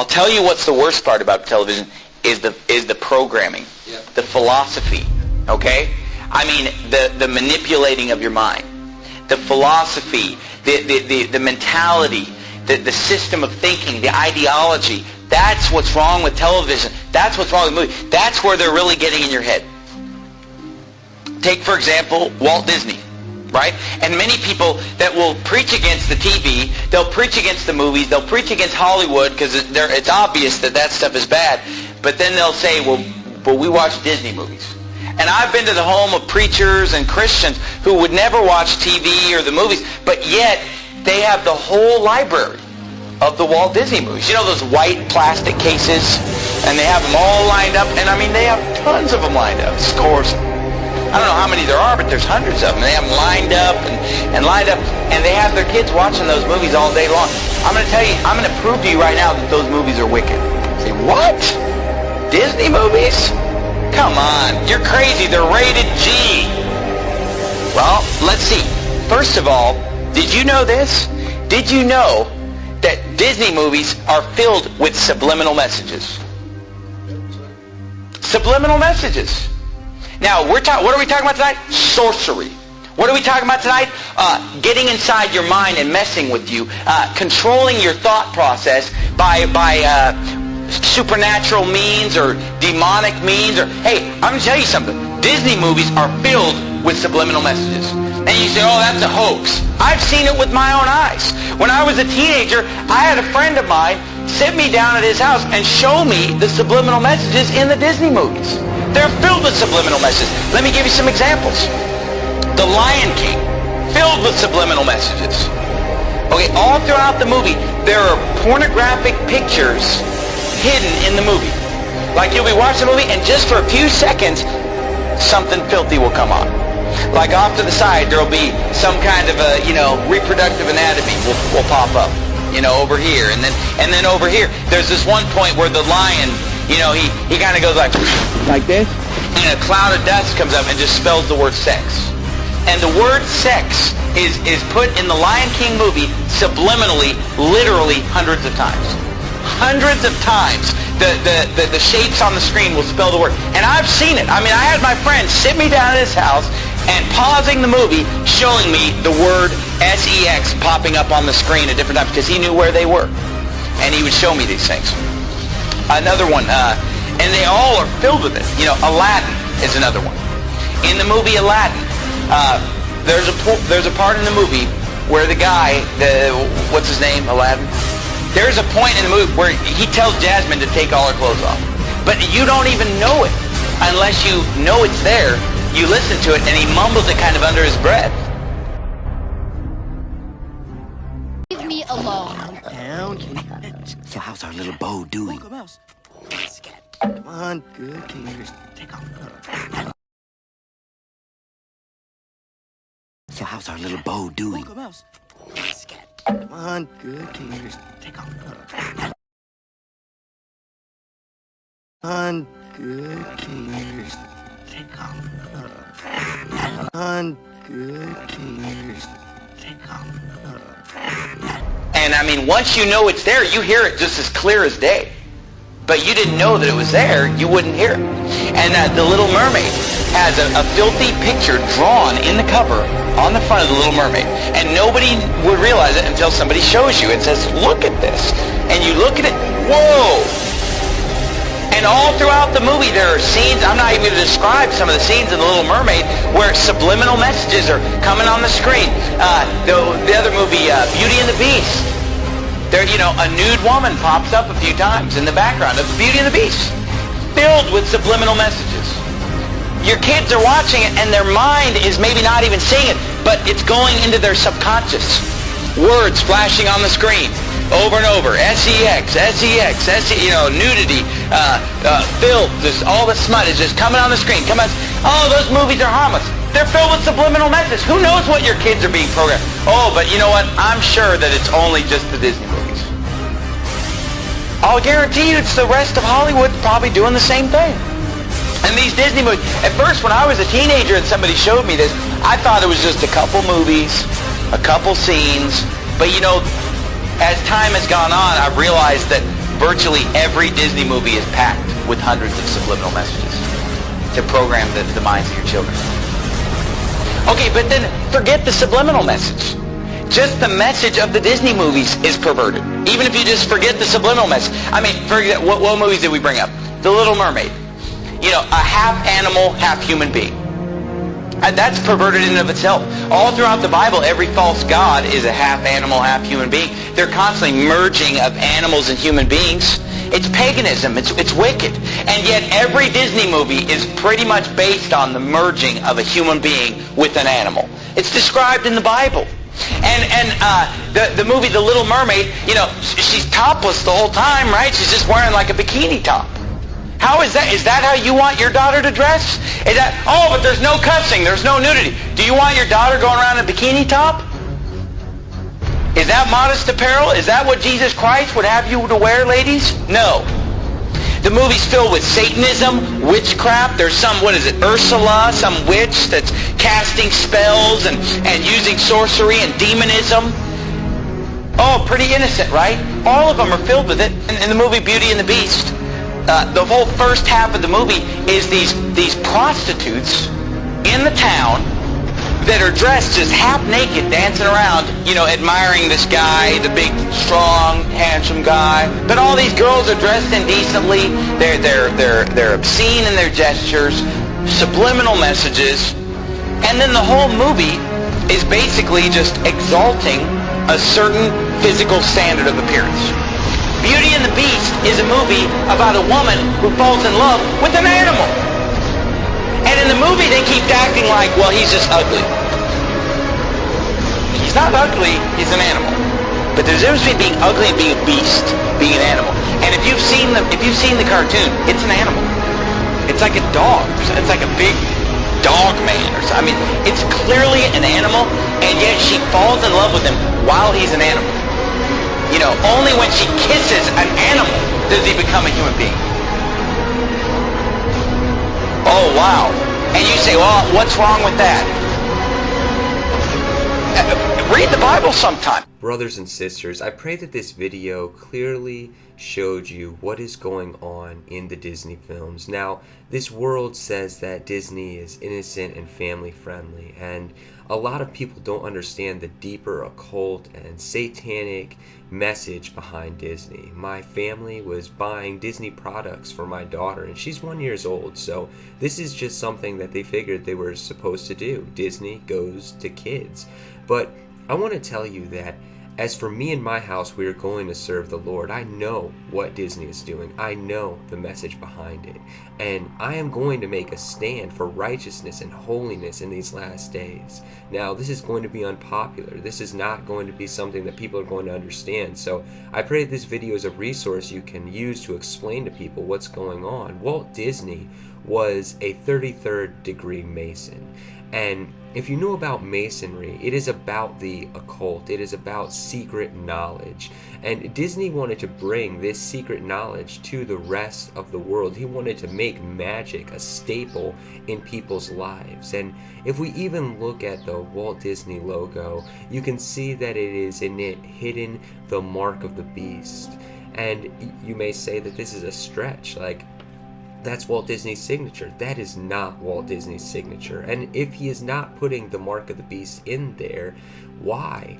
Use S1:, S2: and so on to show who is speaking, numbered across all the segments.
S1: I'll tell you what's the worst part about television is the programming, the philosophy, okay? I mean, the manipulating of your mind, the philosophy, the mentality, the system of thinking, the ideology. That's what's wrong with television. That's what's wrong with movies. That's where they're really getting in your head. Take, for example, Walt Disney, right? And many people that will preach against the TV, they'll preach against the movies, they'll preach against Hollywood because it's obvious that stuff is bad. But then they'll say, well, but we watch Disney movies. And I've been to the home of preachers and Christians who would never watch TV or the movies, but yet they have the whole library of the Walt Disney movies. You know those white plastic cases? And they have them all lined up. And I mean, they have tons of them lined up. Of course, I don't know how many there are, but there's hundreds of them. They have them lined up and lined up. And they have their kids watching those movies all day long. I'm going to tell you, I'm going to prove to you right now that those movies are wicked. Say, what? Disney movies? Come on, you're crazy. They're rated G. Well, let's see. First of all, did you know this? Did you know that Disney movies are filled with subliminal messages? Subliminal messages. Now, what are we talking about tonight? Sorcery. What are we talking about tonight? Getting inside your mind and messing with you, controlling your thought process by supernatural means or demonic means. Or hey, I'm going to tell you something. Disney movies are filled with subliminal messages. And you say, oh, that's a hoax. I've seen it with my own eyes. When I was a teenager, I had a friend of mine sit me down at his house and show me the subliminal messages in the Disney movies. They're filled with subliminal messages. Let me give you some examples. The Lion King, filled with subliminal messages. Okay, all throughout the movie, there are pornographic pictures hidden in the movie. Like you'll be watching the movie and just for a few seconds, something filthy will come on. Like off to the side, there'll be some kind of a, reproductive anatomy will pop up, over here. And then over here, there's this one point where the lion, he kind of goes like this. And a cloud of dust comes up and just spells the word sex. And the word sex is put in the Lion King movie subliminally, literally hundreds of times. Hundreds of times. The shapes on the screen will spell the word. And I've seen it. I mean, I had my friend sit me down at his house and pausing the movie, showing me the word sex popping up on the screen at different times because he knew where they were. And he would show me these things. Another one, and they all are filled with it. Aladdin is another one. In the movie Aladdin, there's a part in the movie where the guy, what's his name, Aladdin? There's a point in the movie where he tells Jasmine to take all her clothes off. But you don't even know it unless you know it's there. You listen to it, and he mumbles it kind of under his breath.
S2: Leave me alone.
S3: So how's our little Bo doing? Come on, good. Can you just take off? So how's our little Bo doing? Come on, good. Can you just take off? Come on, good. Can you just take off? Come on, good. Can you just take off?
S1: And I mean, once you know it's there, you hear it just as clear as day. But you didn't know that it was there, you wouldn't hear it. And The Little Mermaid has a filthy picture drawn in the cover on the front of The Little Mermaid. And nobody would realize it until somebody shows you and says, look at this. And you look at it, whoa! And all throughout the movie there are scenes, I'm not even going to describe some of the scenes in The Little Mermaid, where subliminal messages are coming on the screen. The other movie, Beauty and the Beast. There, a nude woman pops up a few times in the background of Beauty and the Beast, filled with subliminal messages. Your kids are watching it, and their mind is maybe not even seeing it, but it's going into their subconscious. Words flashing on the screen over and over. sex, nudity, filth, just all the smut is just coming on the screen. Oh, those movies are harmless. They're filled with subliminal messages. Who knows what your kids are being programmed? Oh, but you know what? I'm sure that it's only just the Disney movies. I'll guarantee you it's the rest of Hollywood probably doing the same thing. And these Disney movies, at first when I was a teenager and somebody showed me this, I thought it was just a couple movies, a couple scenes. But as time has gone on, I've realized that Virtually every Disney movie is packed with hundreds of subliminal messages to program the minds of your children. Okay, but then forget the subliminal message. Just the message of the Disney movies is perverted. Even if you just forget the subliminal message. I mean, for example, what movies did we bring up? The Little Mermaid. You know, a half animal, half human being. That's perverted in and of itself. All throughout the Bible, every false god is a half animal, half human being. They're constantly merging of animals and human beings. It's paganism. It's wicked. And yet every Disney movie is pretty much based on the merging of a human being with an animal. It's described in the Bible. And the movie The Little Mermaid, you know, she's topless the whole time, right? She's just wearing like a bikini top. How is that? Is that how you want your daughter to dress? Is that, oh, but there's no cussing, there's no nudity. Do you want your daughter going around in a bikini top? Is that modest apparel? Is that what Jesus Christ would have you to wear, ladies? No. The movie's filled with Satanism, witchcraft. There's some, what is it, Ursula, some witch that's casting spells and using sorcery and demonism. Oh, pretty innocent, right? All of them are filled with it. In the movie Beauty and the Beast, the whole first half of the movie is these prostitutes in the town that are dressed just half naked, dancing around, you know, admiring this guy, the big, strong, handsome guy. But all these girls are dressed indecently. They're obscene in their gestures, subliminal messages, and then the whole movie is basically just exalting a certain physical standard of appearance. Beauty and the Beast is a movie about a woman who falls in love with an animal. And in the movie, they keep acting like, well, he's just ugly. He's not ugly, he's an animal. But there's a difference between being ugly and being a beast, being an animal. And if you've seen the cartoon, it's an animal. It's like a dog. It's like a big dog man or something. I mean, it's clearly an animal, and yet she falls in love with him while he's an animal. You know, only when she kisses an animal does he become a human being. Oh, wow. And you say, well, what's wrong with that? Read the Bible sometime.
S4: Brothers and sisters, I pray that this video clearly showed you what is going on in the Disney films. Now, this world says that Disney is innocent and family friendly, and a lot of people don't understand the deeper occult and satanic message behind Disney. My family was buying Disney products for my daughter, and she's 1 year old, so this is just something that they figured they were supposed to do. Disney goes to kids. But I want to tell you that as for me and my house, we are going to serve the Lord. I know what Disney is doing. I know the message behind it. And I am going to make a stand for righteousness and holiness in these last days. Now, this is going to be unpopular. This is not going to be something that people are going to understand. So I pray that this video is a resource you can use to explain to people what's going on. Walt Disney was a 33rd degree Mason. And if you know about Masonry, it is about the occult. It is about secret knowledge. And Disney wanted to bring this secret knowledge to the rest of the world. He wanted to make magic a staple in people's lives. And if we even look at the Walt Disney logo, you can see that it is in it hidden the mark of the beast. And you may say that this is a stretch, like, that's Walt Disney's signature. That is not Walt Disney's signature. And if he is not putting the mark of the beast in there, why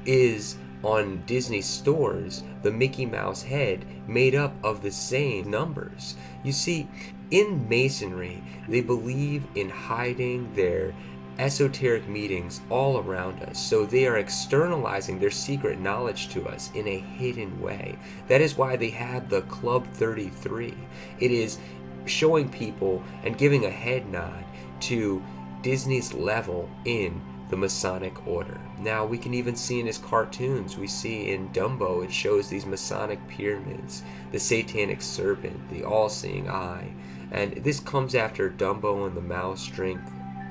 S4: is on Disney stores the Mickey Mouse head made up of the same numbers? You see, in Masonry, they believe in hiding their esoteric meetings all around us, so they are externalizing their secret knowledge to us in a hidden way. That is why they had the Club 33. It is showing people and giving a head nod to Disney's level in the Masonic order. Now, we can even see in his cartoons, we see in Dumbo, it shows these Masonic pyramids, the satanic serpent, the all-seeing eye. And this comes after Dumbo and the mouse drink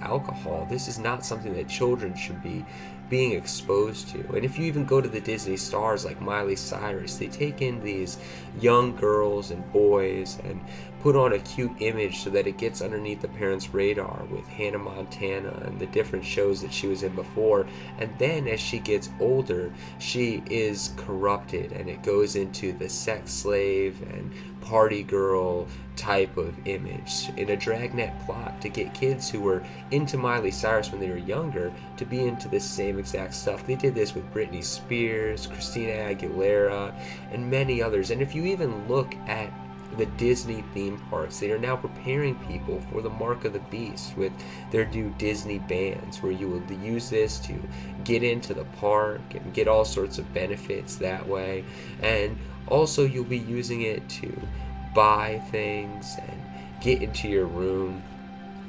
S4: alcohol. This is not something that children should be being exposed to. And if you even go to the Disney stars like Miley Cyrus, they take in these young girls and boys and put on a cute image so that it gets underneath the parents' radar with Hannah Montana and the different shows that she was in before. And then as she gets older, she is corrupted and it goes into the sex slave and party girl type of image in a dragnet plot to get kids who were into Miley Cyrus when they were younger to be into this same exact stuff. They did this with Britney Spears, Christina Aguilera, and many others. And if you even look at the Disney theme parks, they are now preparing people for the mark of the beast with their new Disney bands, where you will use this to get into the park and get all sorts of benefits that way. And also you'll be using it to buy things and get into your room.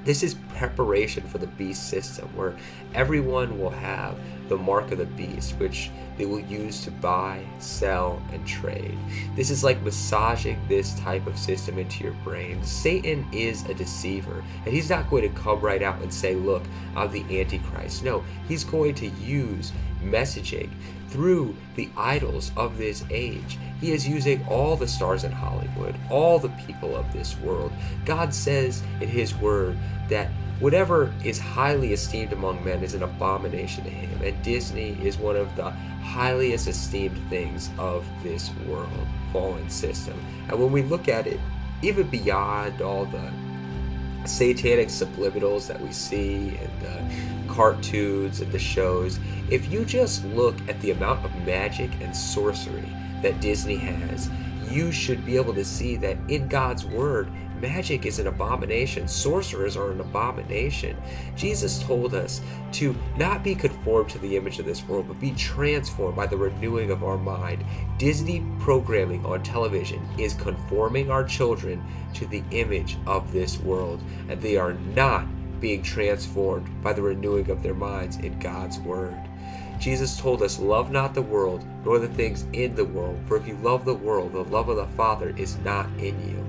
S4: This is preparation for the beast system, where everyone will have the mark of the beast, which they will use to buy, sell, and trade. This is like massaging this type of system into your brain. Satan is a deceiver, and he's not going to come right out and say, look, I'm the Antichrist. No, he's going to use messaging through the idols of this age. He is using all the stars in Hollywood, all the people of this world. God says in his word that whatever is highly esteemed among men is an abomination to him, and Disney is one of the highest esteemed things of this world, fallen system. And when we look at it, even beyond all the satanic subliminals that we see and the cartoons and the shows, if you just look at the amount of magic and sorcery that Disney has, you should be able to see that in God's word, magic is an abomination. Sorcerers are an abomination. Jesus told us to not be conformed to the image of this world, but be transformed by the renewing of our mind. Disney programming on television is conforming our children to the image of this world, and they are not being transformed by the renewing of their minds in God's word. Jesus told us, love not the world, nor the things in the world, for if you love the world, the love of the Father is not in you.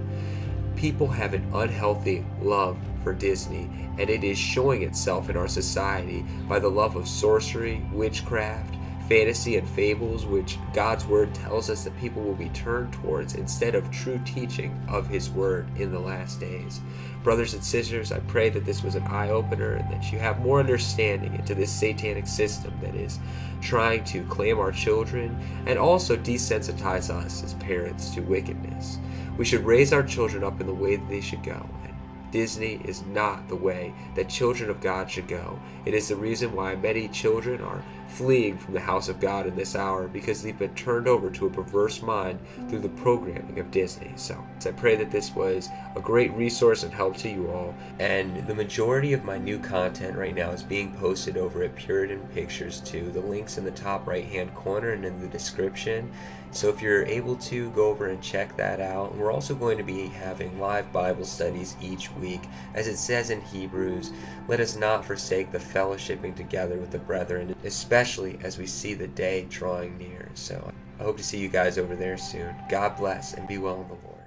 S4: People have an unhealthy love for Disney, and it is showing itself in our society by the love of sorcery, witchcraft, fantasy, and fables, which God's word tells us that people will be turned towards instead of true teaching of his word in the last days. Brothers and sisters, I pray that this was an eye-opener and that you have more understanding into this satanic system that is trying to claim our children and also desensitize us as parents to wickedness. We should raise our children up in the way that they should go. Disney is not the way that children of God should go. It is the reason why many children are fleeing from the house of God in this hour, because they've been turned over to a perverse mind through the programming of Disney. So I pray that this was a great resource and help to you all. And the majority of my new content right now is being posted over at Puritan Pictures too. The link's in the top right hand corner and in the description. So if you're able to, go over and check that out. We're also going to be having live Bible studies each week. As it says in Hebrews, let us not forsake the fellowshipping together with the brethren, especially as we see the day drawing near. So I hope to see you guys over there soon. God bless and be well in the Lord.